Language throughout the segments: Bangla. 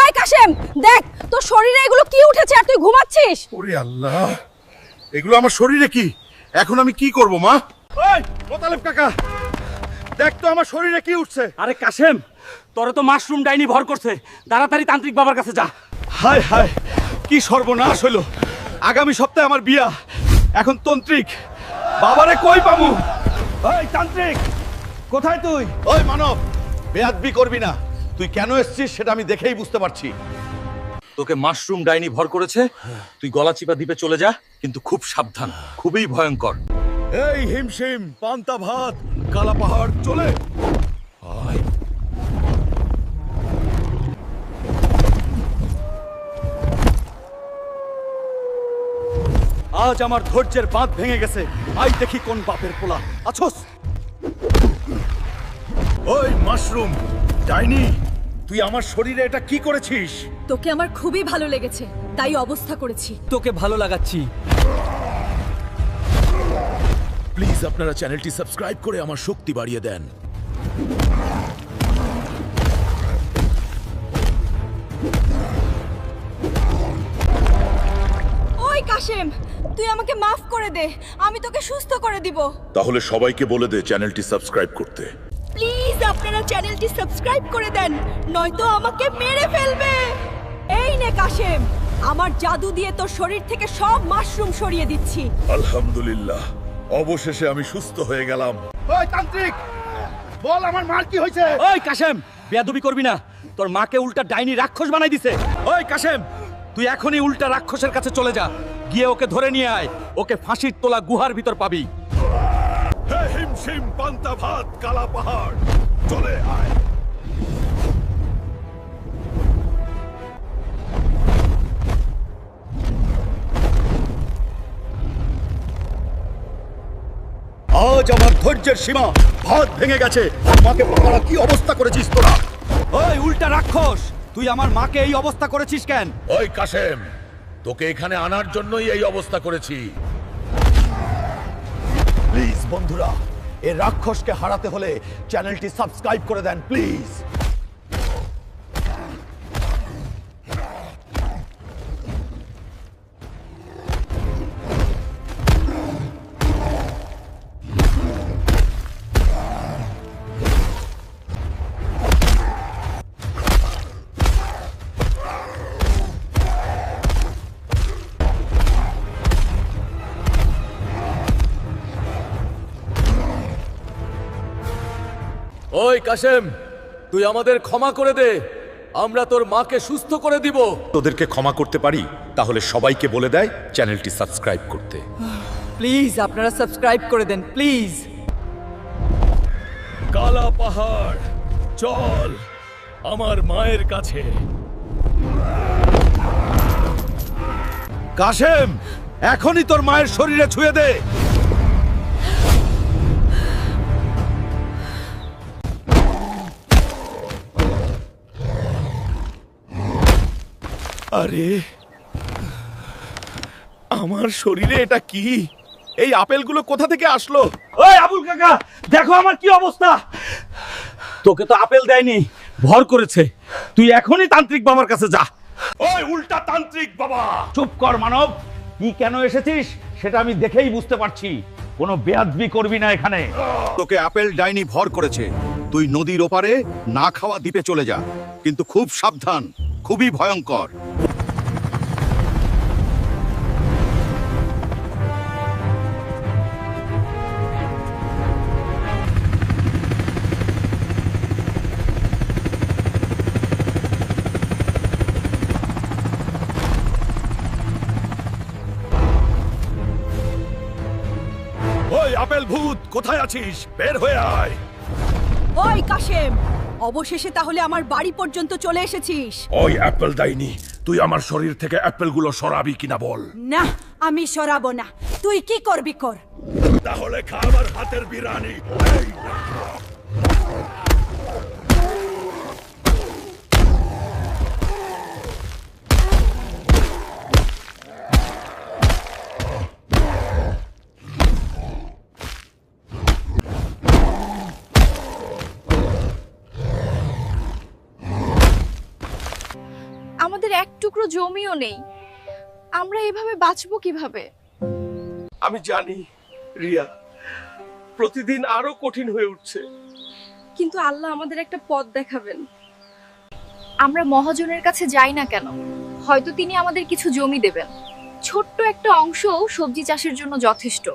এই কাশেম, দেখ তোর শরীরে এগুলো কি উঠেছে আর তুই ঘুমাচ্ছিস। ওরে আল্লাহ, এগুলো আমার শরীরে কি? এখন আমি কি করব মা? ওই মোতালেব কাকা, দেখ তো আমার শরীরে কি উঠছে। আরে কাশেম, তোরে তো মাশরুম ডাইনি ভর করছে, তাড়াতাড়ি তান্ত্রিক বাবার কাছে যা। হায় হায়, কি সর্বনাশ হলো। আগামী সপ্তাহে আমার বিয়া, এখন তন্ত্রিক বাবারে কই পাবো? ওই তান্ত্রিক, কোথায় তুই? ওই মানব, বেয়াদবি করবি না। তুই কেন এসেছিস সেটা আমি দেখেই বুঝতে পারছি। তোকে মাশরুম ডাইনি ভর করেছে, তুই গলাচিপা দ্বীপে চলে যা, কিন্তু খুব সাবধান, খুবই ভয়ঙ্কর। এই হিমশিম পান্তা ভাত কালা পাহাড় চলে আয়। আজ আমার ধৈর্যের বাঁধ ভেঙে গেছে। আই দেখি কোন বাপের পোলা আছোস। ওই মাশরুম ডাইনি, তুই আমার শরীরে এটা কি করেছিস? তোকে আমার খুবই ভালো লেগেছে, তাই অবস্থা করেছি। তোকে ভালো লাগাচ্ছি। প্লিজ আপনারা চ্যানেলটি সাবস্ক্রাইব করে আমার শক্তি বাড়িয়ে দেন। ওই কাশেম, তুই আমাকে মাফ করে দে, আমি তোকে সুস্থ করে দিব। তাহলে সবাইকে বলে দে চ্যানেলটি সাবস্ক্রাইব করতে। প্লিজ আপনারা চ্যানেলটি সাবস্ক্রাইব করে দেন, নয়তো আমাকে মেরে ফেলবে। এই নে কাশেম, আমার জাদু দিয়ে তোর শরীর থেকে সব মাশরুম সরিয়ে দিচ্ছি। আলহামদুলিল্লাহ, অবশেষে আমি সুস্থ হয়ে গেলাম। ওই তান্ত্রিক, বল আমার মার কি হয়েছে? ওই কাশেম, বেয়াদবি করবি না, তোর মাকে উল্টা ডাইনি রাক্ষস বানাই দিছে। ওই কাশেম, তুই এখনই উল্টা রাক্ষসের কাছে চলে যা, গিয়ে ওকে ধরে নিয়ে আয়, ওকে ফাঁসির তোলা গুহার ভিতর পাবি। হে হিমশিম পান্তা ভাত কালা পাহাড় চলে আয়। আজ আমার ধৈর্যের সীমা ভাত ভেঙে গেছে। মাকে পড়া কি অবস্থা করেছিস তোরা? ওই উল্টা রাক্ষস, তুই আমার মাকে এই অবস্থা করেছিস কেন? ওই কাশেম, তোকে এখানে আনার জন্যই এই অবস্থা করেছি। প্লিজ বন্ধুরা, এই রাক্ষসকে হারাতে হলে চ্যানেলটি সাবস্ক্রাইব করে দেন প্লিজ। ওই কাশেম, তুই আমাদের ক্ষমা করে দে, আমরা তোর মাকে সুস্থ করে দিব। তোদেরকে ক্ষমা করতে পারি, তাহলে সবাইকে বলে দেয় চ্যানেলটি সাবস্ক্রাইব করতে। প্লিজ আপনারা সাবস্ক্রাইব করে দেন প্লিজ। কালা পাহাড় চল আমার মায়ের কাছে। কাশেম, এখনই তোর মায়ের শরীরে ছুঁয়ে দে। আরে, আমার শরীরে এটা কি? এই আপেলগুলো কোথা থেকে আসলো? ওই আবুল কাকা, দেখো আমার কি অবস্থা। তোকে তো আপেল দেয়নি, ভর করেছে। তুই এখনই তান্ত্রিক বাবার কাছে যা। ওই উল্টা তান্ত্রিক বাবা, চুপ কর মানব, কি কেন এসেছিস সেটা আমি দেখেই বুঝতে পারছি। কোনো বেয়াদবি করবি না এখানে। তোকে আপেল ডাইনি ভর করেছে। তুই নদীর ওপারে না খাওয়া দ্বীপে চলে যা, কিন্তু খুব সাবধান, খুবই ভয়ঙ্কর। ওই আপেল ভূত কোথায় আছিস? বের হয়ে আয়। ওই কাশেম, অবশেষে তাহলে আমার বাড়ি পর্যন্ত চলে এসেছিস। ওই অ্যাপেল ডাইনি, তুই আমার শরীর থেকে অ্যাপেলগুলো সরাবি কিনা বল। না, আমি সরাবো না, তুই কি করবি কর। তাহলে খা আমার হাতের বিরিয়ানি। এই আমাদের এক টুকরো জমিও নেই, আমরা এভাবে বাঁচবো কিভাবে? আমি জানি রিয়া, প্রতিদিন আরো কঠিন হয়ে উঠছে। কিন্তু আল্লাহ আমাদের একটা পথ দেখাবেন। আমরা মহাজনের কাছে যাই না কেন, হয়তো তিনি আমাদের কিছু জমি দেবেন। ছোট্ট একটা অংশও সবজি চাষের জন্য যথেষ্ট।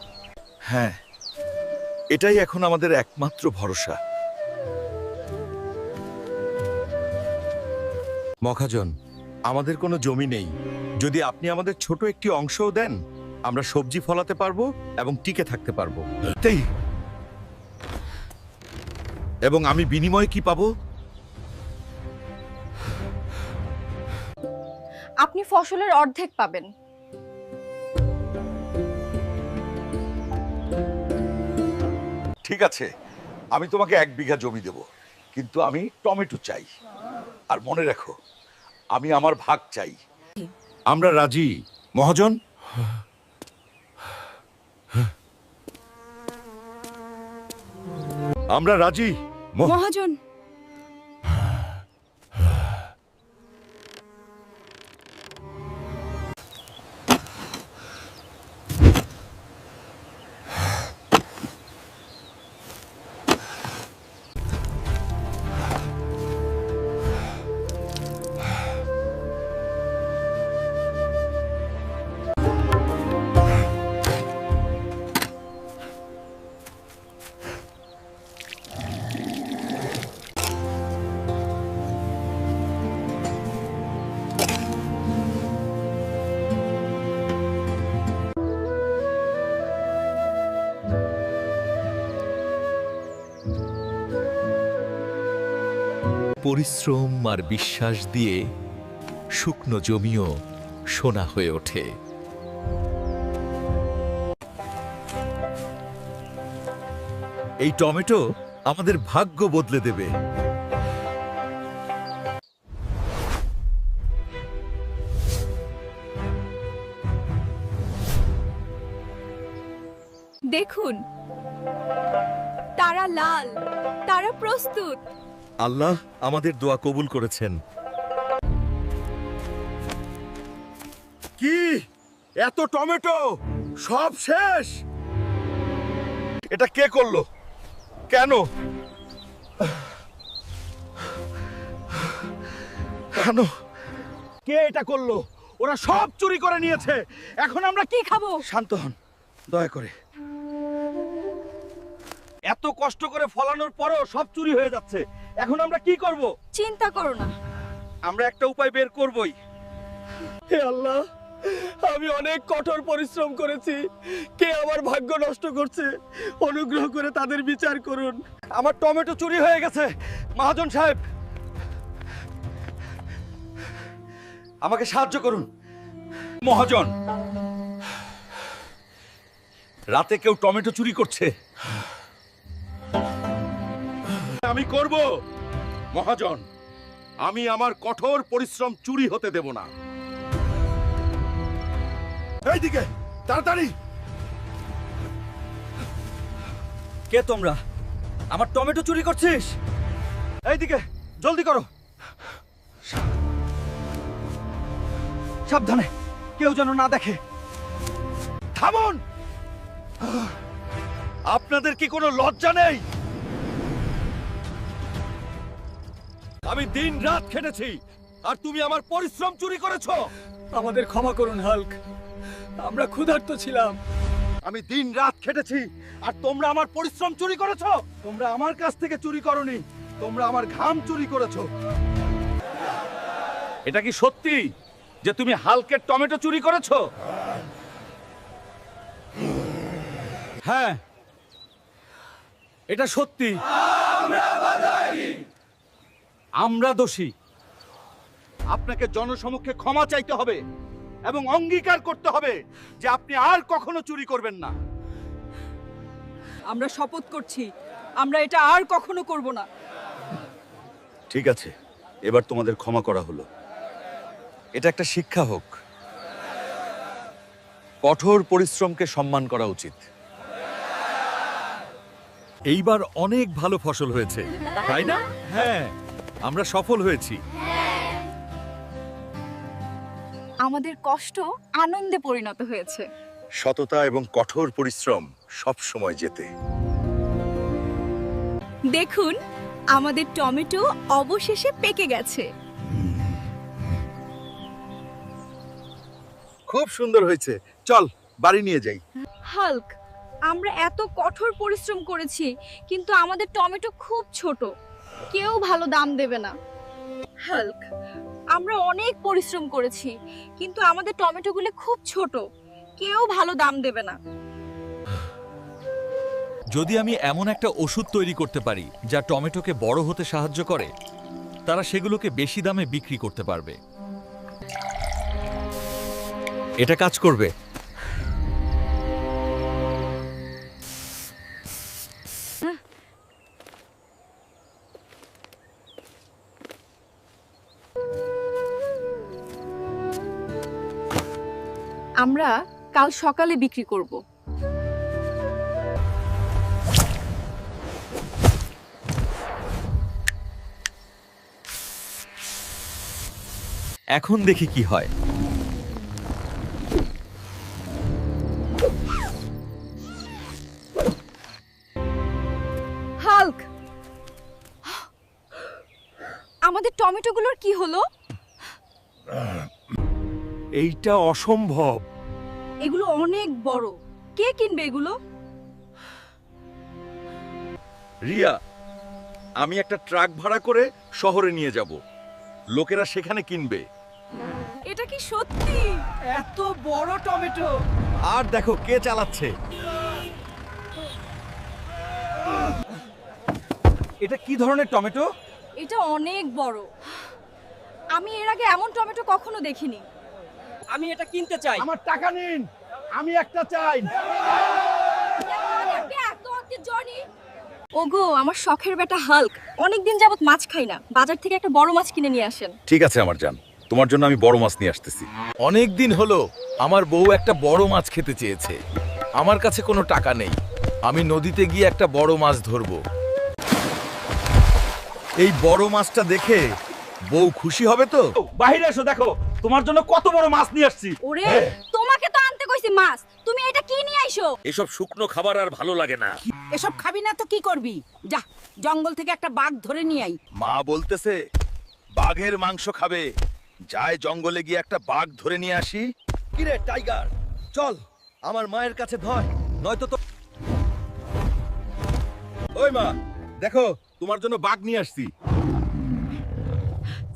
হ্যাঁ, এটাই এখন আমাদের একমাত্র ভরসা। মহাজন, আমাদের কোনো জমি নেই। যদি আপনি আমাদের ছোট একটি অংশও দেন, আমরা সবজি ফলাতে পারবো এবং টিকে থাকতে পারবো। তাই, এবং আমি বিনিময়ে কি পাবো? আপনি ফসলের অর্ধেক পাবেন। ঠিক আছে, আমি তোমাকে 1 বিঘা জমি দেব, কিন্তু আমি টমেটো চাই। আর মনে রাখো, আমি আমার ভাগ চাই। আমরা রাজি মহাজন। আমরা রাজি মহাজন। পরিশ্রম আর বিশ্বাস দিয়ে শুকনো জমিও সোনা হয়ে ওঠে। এই টমেটো আমাদের ভাগ্য বদলে দেবে। দেখুন, তারা লাল, তারা প্রস্তুত। আল্লাহ আমাদের দোয়া কবুল করেছেন। কি এত টমেটো? সব শেষ? এটা কে করলো? কেন? কেন? কে এটা করলো? ওরা সব চুরি করে নিয়েছে। এখন আমরা কি খাবো? শান্ত হন, দয়া করে। এত কষ্ট করে ফলানোর পরও সব চুরি হয়ে যাচ্ছে। এখন আমরা কি করব? চিন্তা করো না, আমরা একটা উপায় বের করবই। হে আল্লাহ, আমি অনেক কঠোর পরিশ্রম করেছি। কে আমার ভাগ্য নষ্ট করছে? অনুগ্রহ করে তাদের বিচার করুন। আমার টমেটো চুরি হয়ে গেছে। মহাজন সাহেব, আমাকে সাহায্য করুন। মহাজন, রাতে কেউ টমেটো চুরি করছে। আমি করব। মহাজন, আমি আমার কঠোর পরিশ্রম চুরি হতে দেব না। এইদিকে তাড়াতাড়ি। কে তোমরা? আমার টমেটো চুরি করছিস? এইদিকে জলদি করো। সাবধানে, কেউ যেন না দেখে। থামুন! আপনাদের কি কোনো লজ্জা নেই? আমি দিন রাত খেটেছি, আর তুমি আমার পরিশ্রম চুরি করেছো। আমাদের ক্ষমা করুন হাল্ক, আমরা ক্ষুধার্ত ছিলাম। আমি দিন রাত খেটেছি, আর তোমরা আমার পরিশ্রম চুরি করেছো। তোমরা আমার কাছ থেকে চুরি করোনি, তোমরা আমার ঘাম চুরি করেছো। এটা কি সত্যি যে তুমি হালকের টমেটো চুরি করেছো? হ্যাঁ, এটা সত্যি। আমরা দোষী। আপনাকে জনসমক্ষে ক্ষমা চাইতে হবে এবং অঙ্গীকার করতে হবে যে আপনি আর কখনো চুরি করবেন না। আমরা শপথ করছি, আমরা এটা আর কখনো করব না। ঠিক আছে, এবার তোমাদের ক্ষমা করা হলো। এটা একটা শিক্ষা হোক। কঠোর পরিশ্রমকে সম্মান করা উচিত। এইবার অনেক ভালো ফসল হয়েছে, তাই না? হ্যাঁ, আমরা সফল হয়েছি। আমাদের কষ্ট আনন্দে পরিণত হয়েছে। সততা এবং কঠোর পরিশ্রম সব সময় জেতে। দেখুন আমাদের টমেটো অবশেষে পেকে গেছে। খুব সুন্দর হয়েছে, চল বাড়ি নিয়ে যাই। হাল্ক, আমরা এত কঠোর পরিশ্রম করেছি কিন্তু আমাদের টমেটো খুব ছোট, কেউ ভালো দাম দেবে না। হাল্ক, আমরা অনেক পরিশ্রম করেছি কিন্তু আমাদের টমেটোগুলো খুব ছোট, কেউ ভালো দাম দেবে না। যদি আমি এমন একটা ওষুধ তৈরি করতে পারি যা টমেটোকে বড় হতে সাহায্য করে, তারা সেগুলোকে বেশি দামে বিক্রি করতে পারবে। এটা কাজ করবে। আমরা কাল সকালে বিক্রি করব। এখন দেখি কি হয়। হাল্ক, আমাদের টমেটোগুলোর কি হলো? এইটা অসম্ভব। এগুলো অনেক বড়, কে কিনবে এগুলো? রিয়া, আমি একটা ট্রাক ভাড়া করে শহরে নিয়ে যাব, লোকেরা সেখানে কিনবে। এটা কি সত্যি? এত বড় টমেটো! আর দেখো কে চালাচ্ছে। এটা কি ধরনের টমেটো? এটা অনেক বড়, আমি এর আগে এমন টমেটো কখনো দেখিনি। আমি এটা কিনতে চাই। আমার টাকা নিন, আমি একটা চাই। ওগো, আমার শখের বেটা হাল্ক অনেকদিন যাবত মাছ খাই না, বাজার থেকে একটা বড় মাছ কিনে নিয়ে আসেন। ঠিক আছে আমার জান, তোমার জন্য আমি বড় মাছ নিয়ে আসতেছি। অনেক দিন হলো আমার বউ একটা বড় মাছ খেতে চেয়েছে। আমার কাছে কোনো টাকা নেই, আমি নদীতে গিয়ে একটা বড় মাছ ধরবো। এই বড় মাছটা দেখে বউ খুশি হবে তো? বাইরে এসো, দেখো তোমার জন্য কত বড় মাছ নিয়ে আসছি। ওরে, তোমাকে তো আনতে কইছি মাছ, তুমি এটা কি নিয়ে আইছো? এসব শুকনো খাবার আর ভালো লাগে না। এসব খাবি না তো কি করবি? যা, জঙ্গল থেকে একটা বাঘ ধরে নিয়ে আই। মা বলতেছে বাঘের মাংস খাবে, যায় জঙ্গলে গিয়ে একটা বাঘ ধরে নিয়ে আসি। কিরে টাইগার, চল আমার মায়ের কাছে ধর, নয়তো তো। ওই মা, দেখো তোমার জন্য বাঘ নিয়ে আসছি।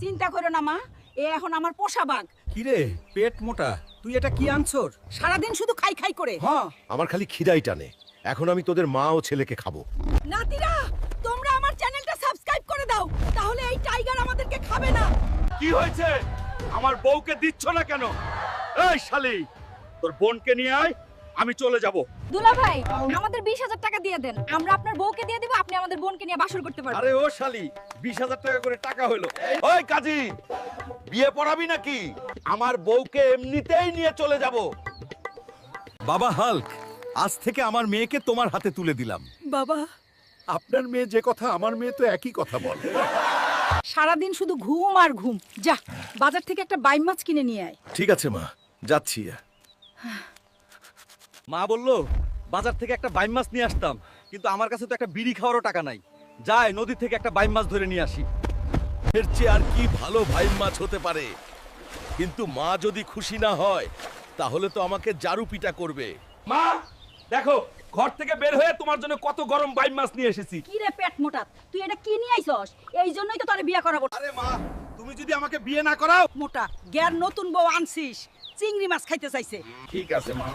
চিন্তা করো না মা, এ এখন আমার পোষা বাঘ। কিরে পেট মোটা, তুই এটা কি আনছর? সারাদিন শুধু খাই খাই করে। আমার খালি খিদাই টানে। এখন আমি তোদের মা ও ছেলেকে খাবো। নাতিরা, তোমরা আমার চ্যানেলটা সাবস্ক্রাইব করে দাও, তাহলে এই টাইগার আমাদেরকে খাবে না। কি হয়েছে? আমার বউকে দিচ্ছ না কেন? এই শালি, তোর বোনকে নিয়ে আয়, আমি চলে যাব। দুলা ভাই, আমাদের 20,000 টাকা দিয়ে দেন, আমরা আপনার বউকে দিয়ে দিব, আপনি আমাদের বোনকে নিয়ে বাসর করতে পারবেন। আরে ও শালি, 20,000 টাকা করে টাকা হলো। ওই কাজী, বিয়ে পড়াবি নাকি? আমার বউকে এমনিতেই নিয়ে চলে যাব। বাবা হাল্ক, আজ থেকে আমার মেয়েকে তোমার হাতে তুলে দিলাম। বাবা, আপনার মেয়ে যে কথা, আমার মেয়ে তো একই কথা বলে। সারাদিন শুধু ঘুম আর ঘুম। যা, বাজার থেকে একটা বাইম মাছ কিনে নিয়ে আয়। ঠিক আছে মা, যাচ্ছি। মা বললো বাজার থেকে একটা বাইম মাছ নিয়ে আসতাম, কিন্তু আমার কাছে তো একটা বিড়ি খাওয়ারও টাকা নাই। যাই নদী থেকে একটা বাইম মাছ ধরে নিয়ে আসি। এর চেয়ে আর কি ভালো ভাই মাছ হতে পারে। কিন্তু মা যদি খুশি না হয় তাহলে তো আমাকে জারু পিটা করবে। মা, দেখো ঘর থেকে বের হয়ে তোমার জন্য কত গরম বাইম মাছ নিয়ে এসেছি। কি রে পেট মোটা, তুই এটা কি নিয়ে আইছস? এই জন্যই তো তোরে বিয়ে করাবো। আরে মা, তুমি যদি আমাকে বিয়ে না করাও। মোটা, গ্যার নতুন বউ আনছিস, চিংড়ি মাছ খাইতে চাইছে। ঠিক আছে মা।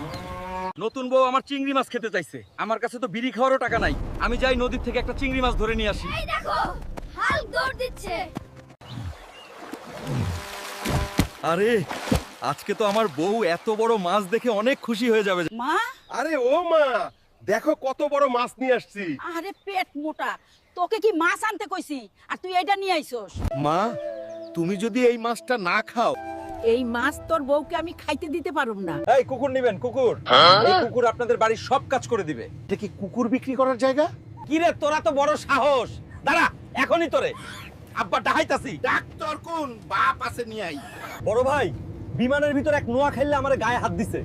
নতুন বউ আমার চিংড়ি মাছ খেতে চাইছে, আমার কাছে তো বিড়ি খাওয়ারও টাকা নাই। আমি যাই নদীর থেকে একটা চিংড়ি মাছ ধরে নিয়ে আসি। এই দেখো, হাল্ক দৌড় দিচ্ছে। আরে আজকে তো আমার বউ এত বড় মাছ দেখে অনেক খুশি হয়ে যাবে। মা, আরে ও মা, দেখো কত বড় মাছ নিয়ে আসছি। আরে পেট মোটা, তোকে কি মাছ আনতে কইছি আর তুই এটা নিয়ে আইছস? মা, তুমি যদি এই মাছটা না খাও। এই মাছ তোর বউকে আমি খাইতে দিতে পারুম না। এই কুকুর নেবেন? কুকুর, এই কুকুর আপনাদের বাড়ির সব কাজ করে দিবে। এটা কি কুকুর বিক্রি করার জায়গা? কি রে, তোরা তো বড় সাহস। দাঁড়া, এখনই তোরে আব্বা ডাহাইতাছি। ডাক্তার কোন? বাপ আছে নিয়ে আই। বড় ভাই, বিমানের ভিতর এক নোয়া খেললে আমার গায়ে হাত দিছে।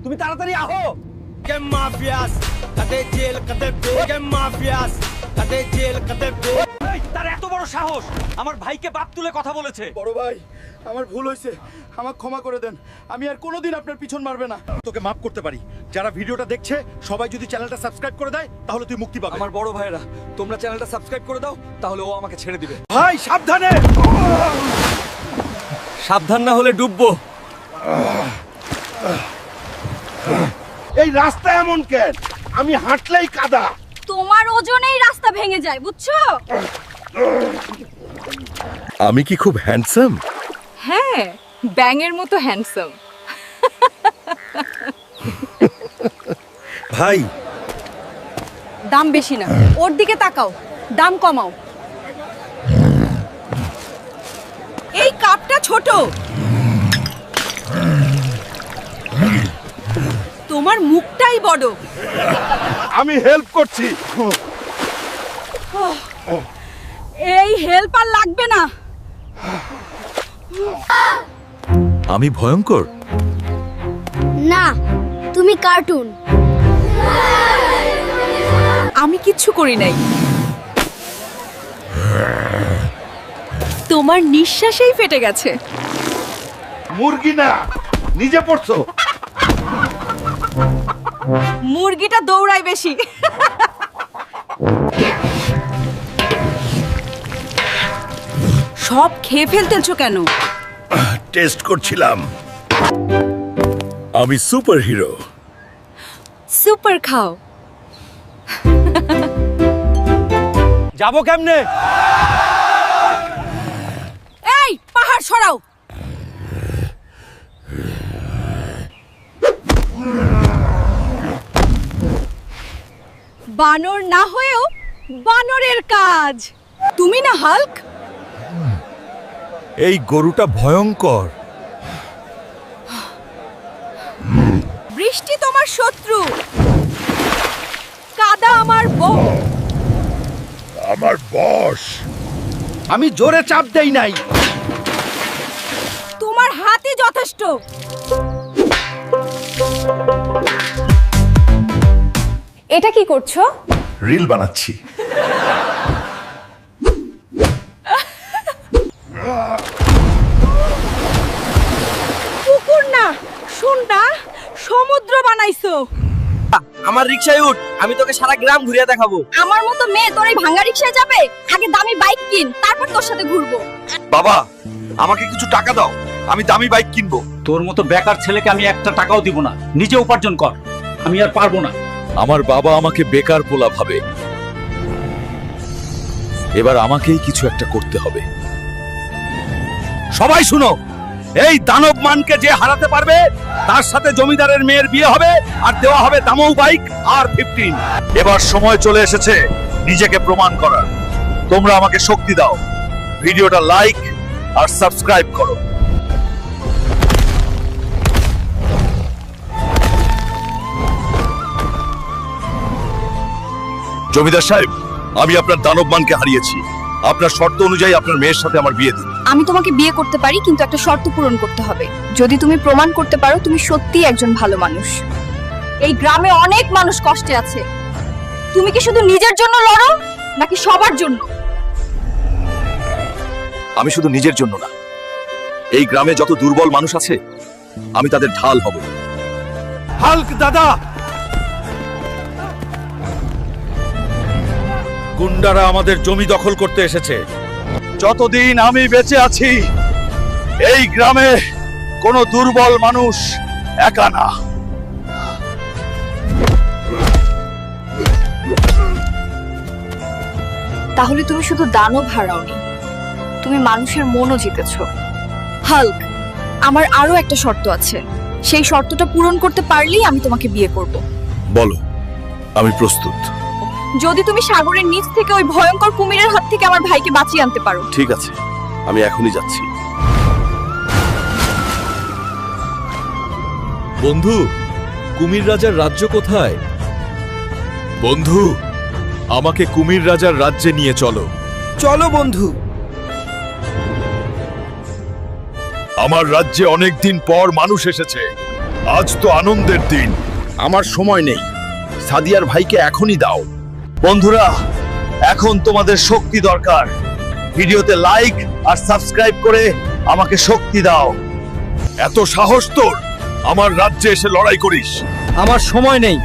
তুমি তাড়াতাড়ি আহো। এই, তার এত বড় সাহস আমার ভাইকে বাপ তুলে কথা বলেছে। বড় ভাই, আমার ভুল হয়েছে, আমাকে ক্ষমা করে দেন। আমি আর কোনোদিন আপনার পিছন মারবে না। তোকে মাফ করতে পারি। যারা ভিডিওটা দেখছে সবাই যদি চ্যানেলটা সাবস্ক্রাইব করে দেয় তাহলে তুই মুক্তি পাবি। আমার বড় ভাইরা, তোমরা চ্যানেলটা সাবস্ক্রাইব করে দাও, তাহলে ও আমাকে ছেড়ে দিবে। ভাই সাবধানে। সাবধান না হলে ডুববো। এই রাস্তা এমন কেন? আমি হাঁটলেই কাদা। তোমার ওজনেই রাস্তা ভেঙে যায়, বুঝছো? আমি কি খুব হ্যান্ডসাম? হ্যাঁ, ব্যাঙের মতো হ্যান্ডসাম। ভাই, দাম বেশি না, ওর দিকে তাকাও, দাম কমাও। এই কাপটা ছোট, তোমার মুখটাই বড়। আমি হেল্প করছি। এই হেল্প আর লাগবে না। আমি ভয়ঙ্কর? না, তুমি কার্টুন। আমি কিচ্ছু করি নাই। তোমার নিঃশ্বাসেই ফেটে গেছে। মুরগি না, নিজে পড়ছো। মুরগিটা দৌড়ায় বেশি। সব খেয়ে ফেলতেছো কেন? টেস্ট করছিলাম। আমি সুপার হিরো। সুপার খাও। যাবো কেমনে? এই পাহাড় সরাও। বানর না হয়েও বানরের কাজ। তুমি না হাল্ক? এই গরুটা ভয়ঙ্কর। বৃষ্টি তোমার শত্রু, কাদা আমার বউ। আমার বস। আমি জোরে চাপ দেই নাই। তোমার হাতই যথেষ্ট। এটা কি করছো? রিল বানাচ্ছি। পুকুর না, শুননা, সমুদ্র বানাইছো। আমার রিকশায় উঠ, আমি তোকে সারা গ্রাম ঘুরিয়ে দেখাবো। আমার মতো মেয়ে তোর এই ভাঙা রিকশায় যাবে? আগে দামি বাইক কিন, তারপর তোর সাথে ঘুরবো। বাবা, আমাকে কিছু টাকা দাও, আমি দামি বাইক কিনবো। তোর মতো বেকার ছেলেকে আমি একটা টাকাও দিব না। নিজে উপার্জন কর, আমি আর পারবো না। আমার বাবা আমাকে বেকার পোলা ভাবে। এবার আমাকেই কিছু একটা করতে হবে। সবাই শুনো, এই দানব মানকে যে হারাতে পারবে তার সাথে জমিদারের মেয়ের বিয়ে হবে আর দেওয়া হবে দামৌ বাইক আর 15। এবার সময় চলে এসেছে নিজেকে প্রমাণ করার। তোমরা আমাকে শক্তি দাও, ভিডিওটা লাইক আর সাবস্ক্রাইব করো। জমিদার সাহেব, আমি আপনার দানব মানকে হারিয়েছি। আপনার শর্ত অনুযায়ী আপনার মেয়ের সাথে আমার বিয়ে দিন। আমি তোমাকে বিয়ে করতে পারি, কিন্তু একটা শর্ত পূরণ করতে হবে। যদি তুমি প্রমাণ করতে পারো তুমি সত্যিই একজন ভালো মানুষ। এই গ্রামে অনেক মানুষ কষ্টে আছে। তুমি কি শুধু নিজের জন্য লড়ো নাকি সবার জন্য? আমি শুধু নিজের জন্য না, এই গ্রামে যত দুর্বল মানুষ আছে আমি তাদের ঢাল হব। হাল্ক দাদা, গুন্ডারা আমাদের জমি দখল করতে এসেছে। যতদিন আমি বেঁচে আছি এই গ্রামে কোনো দুর্বল মানুষ একা না। তাহলে তুমি শুধু দানব হারাওনি, তুমি মানুষের মনও জিতেছো। হাল্ক, আমার আরো একটা শর্ত আছে। সেই শর্তটা পূরণ করতে পারলেই আমি তোমাকে বিয়ে করব। বলো, আমি প্রস্তুত। যদি তুমি সাগরের নিচ থেকে ওই ভয়ঙ্কর কুমিরের হাত থেকে আমার ভাইকে বাঁচিয়ে আনতে পারো। ঠিক আছে, আমি এখনই যাচ্ছি। বন্ধু, কুমির রাজার রাজ্য কোথায়? বন্ধু, আমাকে কুমির রাজার রাজ্যে নিয়ে চলো। চলো বন্ধু। আমার রাজ্যে অনেক দিন পর মানুষ এসেছে, আজ তো আনন্দের দিন। আমার সময় নেই, সাদিয়ার ভাইকে এখনই দাও। বন্ধুরা, এখন তোমাদের শক্তি দরকার। ভিডিওতে লাইক আর সাবস্ক্রাইব করে আমাকে শক্তি দাও। এত সাহস তোর, আমার রাজ্যে এসে লড়াই করিস? আমার সময় নেই,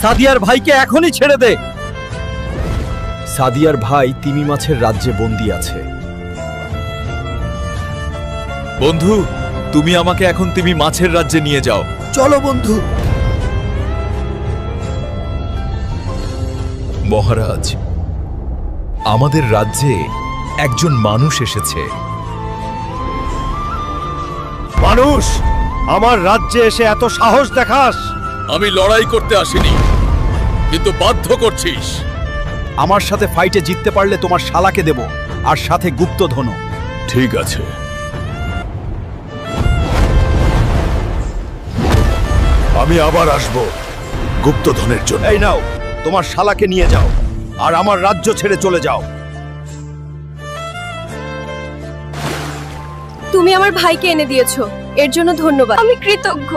সাদিয়ার ভাইকে এখনই ছেড়ে দে। সাদিয়ার ভাই তিমি মাছের রাজ্যে বন্দী আছে। বন্ধু, তুমি আমাকে এখন তিমি মাছের রাজ্যে নিয়ে যাও। চলো বন্ধু। মহারাজ, আমাদের রাজ্যে একজন মানুষ এসেছে। মানুষ, আমার রাজ্যে এসে এত সাহস দেখাস? আমি লড়াই করতে আসিনি, কিন্তু বাধ্য করছিস। আমার সাথে ফাইটে জিততে পারলে তোমার শালাকে দেব, আর সাথে গুপ্তধন। ঠিক আছে, আমি আবার আসব গুপ্তধনের জন্য। এই নাও, তোমার শালাকে নিয়ে যাও আর আমার রাজ্য ছেড়ে চলে যাও। তুমি আমার ভাইকে এনে দিয়েছো, এর জন্য ধন্যবাদ। আমি কৃতজ্ঞ।